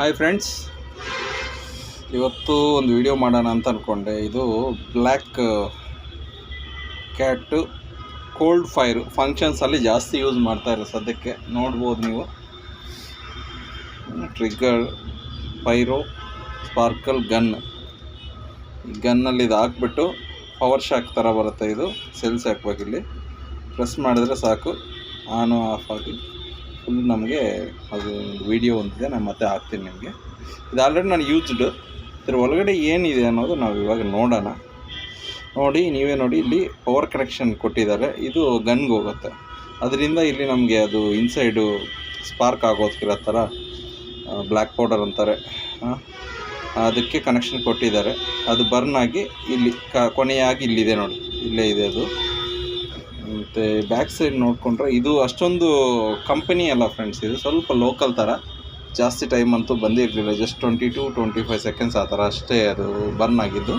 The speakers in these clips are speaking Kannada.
ಹಾಯ್ ಫ್ರೆಂಡ್ಸ್, ಇವತ್ತು ಒಂದು ವಿಡಿಯೋ ಮಾಡೋಣ ಅಂತ ಅಂದ್ಕೊಂಡೆ. ಇದು ಬ್ಲ್ಯಾಕ್ ಕ್ಯಾಟು ಕೋಲ್ಡ್ ಫೈರ್ ಫಂಕ್ಷನ್ಸಲ್ಲಿ ಜಾಸ್ತಿ ಯೂಸ್ ಮಾಡ್ತಾಯಿರೋ ಸದ್ಯಕ್ಕೆ ನೋಡ್ಬೋದು ನೀವು. ಟ್ರಿಗ್ಗರ್ ಪೈರೋ ಸ್ಪಾರ್ಕಲ್ ಗನ್, ಈ ಗನ್ನಲ್ಲಿ ಇದು ಹಾಕ್ಬಿಟ್ಟು ಪವರ್ ಶಾಕ್ ಥರ ಬರುತ್ತೆ. ಇದು ಸೆಲ್ಸ್ ಹಾಕ್ಬೇಕಿಲ್ಲಿ, ಪ್ರೆಸ್ ಮಾಡಿದ್ರೆ ಸಾಕು ಆನು ಆಫ್ ಆಗಿ ಫುಲ್ ನಮಗೆ ಅದು ವಿಡಿಯೋ ಒಂದಿದೆ, ನಾನು ಮತ್ತೆ ಹಾಕ್ತೀನಿ ನಿಮಗೆ. ಇದು ಆಲ್ರೆಡಿ ನಾನು ಯೂಸ್ಡ್. ಇದ್ರ ಒಳಗಡೆ ಏನಿದೆ ಅನ್ನೋದು ನಾವು ಇವಾಗ ನೋಡೋಣ. ನೀವೇ ನೋಡಿ, ಇಲ್ಲಿ ಪವರ್ ಕನೆಕ್ಷನ್ ಕೊಟ್ಟಿದ್ದಾರೆ. ಇದು ಗನ್ಗೆ ಹೋಗುತ್ತೆ. ಅದರಿಂದ ಇಲ್ಲಿ ನಮಗೆ ಅದು ಇನ್ಸೈಡು ಸ್ಪಾರ್ಕ್ ಆಗೋದಕ್ಕಿರೋ ಥರ ಬ್ಲ್ಯಾಕ್ ಪೌಡರ್ ಅಂತಾರೆ, ಅದಕ್ಕೆ ಕನೆಕ್ಷನ್ ಕೊಟ್ಟಿದ್ದಾರೆ. ಅದು ಬರ್ನ್ ಆಗಿ ಇಲ್ಲಿ ಕೊನೆಯಾಗಿ ಇಲ್ಲಿದೆ ನೋಡಿ, ಇಲ್ಲೇ ಇದೆ ಅದು. ಮತ್ತು ಬ್ಯಾಕ್ ಸೈಡ್ ನೋಡಿಕೊಂಡ್ರೆ ಇದು ಅಷ್ಟೊಂದು ಕಂಪನಿ ಅಲ್ಲ ಫ್ರೆಂಡ್ಸ್, ಇದು ಸ್ವಲ್ಪ ಲೋಕಲ್ ಥರ. ಜಾಸ್ತಿ ಟೈಮ್ ಅಂತೂ ಬಂದಿರಲಿಲ್ಲ, ಜಸ್ಟ್ 20-25 ಸೆಕೆಂಡ್ಸ್ ಆ ಥರ ಅಷ್ಟೇ ಅದು ಬರ್ನ್ ಆಗಿದ್ದು.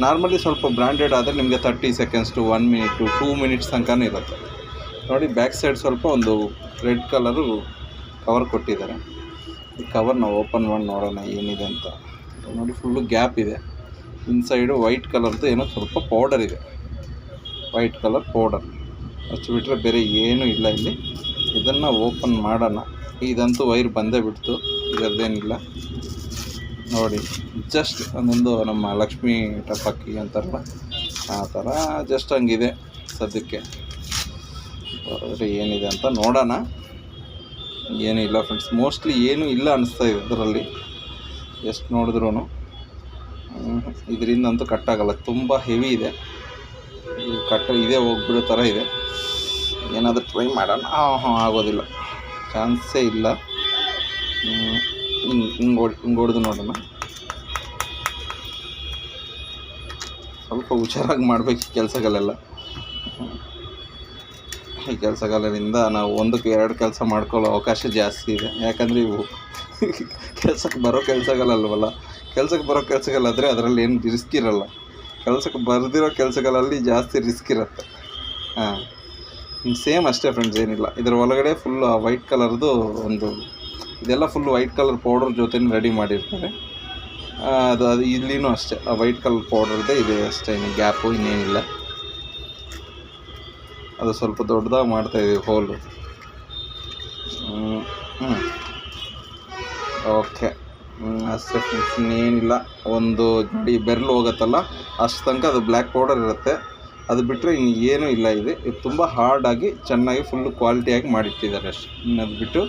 ನಾರ್ಮಲಿ ಸ್ವಲ್ಪ ಬ್ರ್ಯಾಂಡೆಡ್ ಆದರೆ ನಿಮಗೆ 30 seconds to 1 minute to 2 minutes ತನಕನೂ ಇರುತ್ತೆ ನೋಡಿ. ಬ್ಯಾಕ್ ಸೈಡ್ ಸ್ವಲ್ಪ ಒಂದು ರೆಡ್ ಕಲರು ಕವರ್ ಕೊಟ್ಟಿದ್ದಾರೆ. ಈ ಕವರ್ ನಾವು ಓಪನ್ ಮಾಡಿ ನೋಡೋಣ ಏನಿದೆ ಅಂತ. ನೋಡಿ, ಫುಲ್ಲು ಗ್ಯಾಪ್ ಇದೆ. ಇನ್ಸೈಡು ವೈಟ್ ಕಲರ್ದು ಏನೋ ಸ್ವಲ್ಪ ಪೌಡರ್ ಇದೆ, ವೈಟ್ ಕಲರ್ ಪೌಡರ್. ಅಷ್ಟು ಬಿಟ್ಟರೆ ಬೇರೆ ಏನೂ ಇಲ್ಲ ಇಲ್ಲಿ. ಇದನ್ನು ಓಪನ್ ಮಾಡೋಣ. ಇದಂತೂ ವೈರ್ ಬಂದೇ ಬಿಡ್ತು, ಇದರದ್ದೇನಿಲ್ಲ ನೋಡಿ. ಜಸ್ಟ್ ಒಂದೊಂದು ನಮ್ಮ ಲಕ್ಷ್ಮೀ ಟಪಾಕಿ ಅಂತಾರಲ್ಲ ಆ ಥರ ಜಸ್ಟ್ ಹಂಗಿದೆ ಸದ್ಯಕ್ಕೆ. ಏನಿದೆ ಅಂತ ನೋಡೋಣ. ಏನೂ ಇಲ್ಲ ಫ್ರೆಂಡ್ಸ್, ಮೋಸ್ಟ್ಲಿ ಏನೂ ಇಲ್ಲ ಅನ್ನಿಸ್ತಾ ಇದೆ ಇದರಲ್ಲಿ. ಎಷ್ಟು ನೋಡಿದ್ರೂ ಇದರಿಂದ ಅಂತೂ ಕಟ್ಟಾಗಲ್ಲ, ತುಂಬ ಹೆವಿ ಇದೆ. ಇದೇ ಹೋಗ್ಬಿಡೋ ಥರ ಇದೆ. ಏನಾದರೂ ಟ್ರೈ ಮಾಡೋಣ. ಆಗೋದಿಲ್ಲ, ಚಾನ್ಸೇ ಇಲ್ಲ. ಹಿಂಗೆ ಹೊಡೆದು ನೋಡೋಣ. ಸ್ವಲ್ಪ ಹುಷಾರಾಗಿ ಮಾಡಬೇಕು ಈ ಕೆಲಸಗಳೆಲ್ಲ. ಈ ಕೆಲಸಗಳಿಂದ ನಾವು 1-2 ಕೆಲಸ ಮಾಡ್ಕೊಳ್ಳೋ ಅವಕಾಶ ಜಾಸ್ತಿ ಇದೆ. ಯಾಕಂದರೆ ಇವು ಕೆಲಸಕ್ಕೆ ಬರೋ ಕೆಲಸಗಳಲ್ವಲ್ಲ. ಕೆಲಸಕ್ಕೆ ಬರೋ ಕೆಲಸಗಳಾದರೆ ಅದರಲ್ಲಿ ಏನು ರಿಸ್ಕ್ ಇರೋಲ್ಲ. ಕೆಲಸಕ್ಕೆ ಬರೆದಿರೋ ಕೆಲಸಗಳಲ್ಲಿ ಜಾಸ್ತಿ ರಿಸ್ಕ್ ಇರುತ್ತೆ. ಸೇಮ್ ಅಷ್ಟೇ ಫ್ರೆಂಡ್ಸ್, ಏನಿಲ್ಲ. ಇದರ ಒಳಗಡೆ ಫುಲ್ ವೈಟ್ ಕಲರ್ದು ಒಂದು ಇದೆಲ್ಲ ಫುಲ್ ವೈಟ್ ಕಲರ್ ಪೌಡರ್ ಜೊತೆ ರೆಡಿ ಮಾಡಿರ್ತಾರೆ. ಅದು ಇಲ್ಲಿನೂ ಅಷ್ಟೇ ಆ ವೈಟ್ ಕಲರ್ ಪೌಡರ್ದೇ ಇದೆ ಅಷ್ಟೇ, ಇನ್ನು ಗ್ಯಾಪು ಇನ್ನೇನಿಲ್ಲ. ಅದು ಸ್ವಲ್ಪ ದೊಡ್ಡದಾಗಿ ಮಾಡ್ತಾಯಿದ್ದೀವಿ ಹೋಲು. ಓಕೆ, ಅಷ್ಟೇ ಫ್ರೆಂಡ್ಸ್, ಇನ್ನೇನಿಲ್ಲ. ಒಂದು ನೋಡಿ ಬೆರಳು ಹೋಗುತ್ತಲ್ಲ ಅಷ್ಟು ತನಕ ಅದು ಬ್ಲ್ಯಾಕ್ ಪೌಡರ್ ಇರುತ್ತೆ. ಅದು ಬಿಟ್ಟರೆ ಇನ್ನು ಏನೂ ಇಲ್ಲ. ಇದು ತುಂಬ ಹಾರ್ಡಾಗಿ ಚೆನ್ನಾಗಿ ಫುಲ್ಲು ಕ್ವಾಲಿಟಿಯಾಗಿ ಮಾಡಿಟ್ಟಿದ್ದಾರೆ ಅಷ್ಟೇ. ಇನ್ನು ಅದು ಬಿಟ್ಟು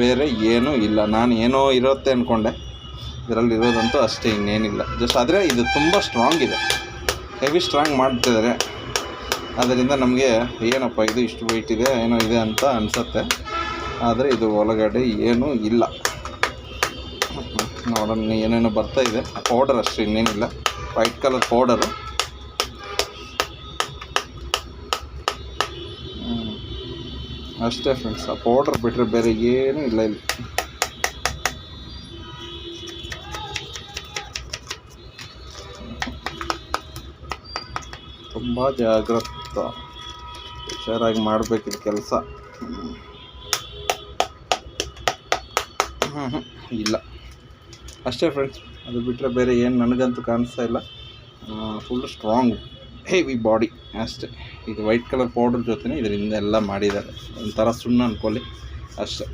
ಬೇರೆ ಏನೂ ಇಲ್ಲ. ನಾನು ಏನೋ ಇರುತ್ತೆ ಅಂದ್ಕೊಂಡೆ, ಇದರಲ್ಲಿ ಇರೋದಂತೂ ಅಷ್ಟೇ, ಇನ್ನೇನಿಲ್ಲ. ಜಸ್ಟ್ ಆದರೆ ಇದು ತುಂಬ ಸ್ಟ್ರಾಂಗ್ ಇದೆ, ಹೆವಿ ಸ್ಟ್ರಾಂಗ್ ಮಾಡ್ತಿದ್ದಾರೆ. ಅದರಿಂದ ನಮಗೆ ಏನಪ್ಪ ಇದು ಇಷ್ಟು ವೆಯ್ಟ್ ಇದೆ ಏನೋ ಇದೆ ಅಂತ ಅನಿಸುತ್ತೆ. ಆದರೆ ಇದು ಒಳಗಡೆ ಏನೂ ಇಲ್ಲ. ನೋಡೋಣ, ಏನೇನೋ ಬರ್ತಾಯಿದೆ. ಪೌಡರ್ ಅಷ್ಟೇ, ಇನ್ನೇನಿಲ್ಲ. ವೈಟ್ ಕಲರ್ ಪೌಡರು ಅಷ್ಟೇ ಫ್ರೆಂಡ್ಸ್. ಆ ಪೌಡರ್ ಬಿಟ್ಟರೆ ಬೇರೆ ಏನೂ ಇಲ್ಲ ಇಲ್ಲಿ. ತುಂಬ ಜಾಗ್ರತೆ ಹುಷಾರಾಗಿ ಮಾಡಬೇಕಿದು ಕೆಲಸ. ಇಲ್ಲ ಅಷ್ಟೇ ಫ್ರೆಂಡ್ಸ್, ಅದು ಬಿಟ್ಟರೆ ಬೇರೆ ಏನು ನನಗಂತೂ ಕಾಣಿಸ್ತಾ ಇಲ್ಲ. ಫುಲ್ ಸ್ಟ್ರಾಂಗ್ ಹೆವಿ ಬಾಡಿ ಅಷ್ಟೇ. ಇದು ವೈಟ್ ಕಲರ್ ಪೌಡರ್ ಜೊತೆ ಇದರಿಂದ ಎಲ್ಲ ಮಾಡಿದ್ದಾರೆ, ಒಂಥರ ಸುಣ್ಣ ಅಂದ್ಕೊಳ್ಳಿ ಅಷ್ಟೇ.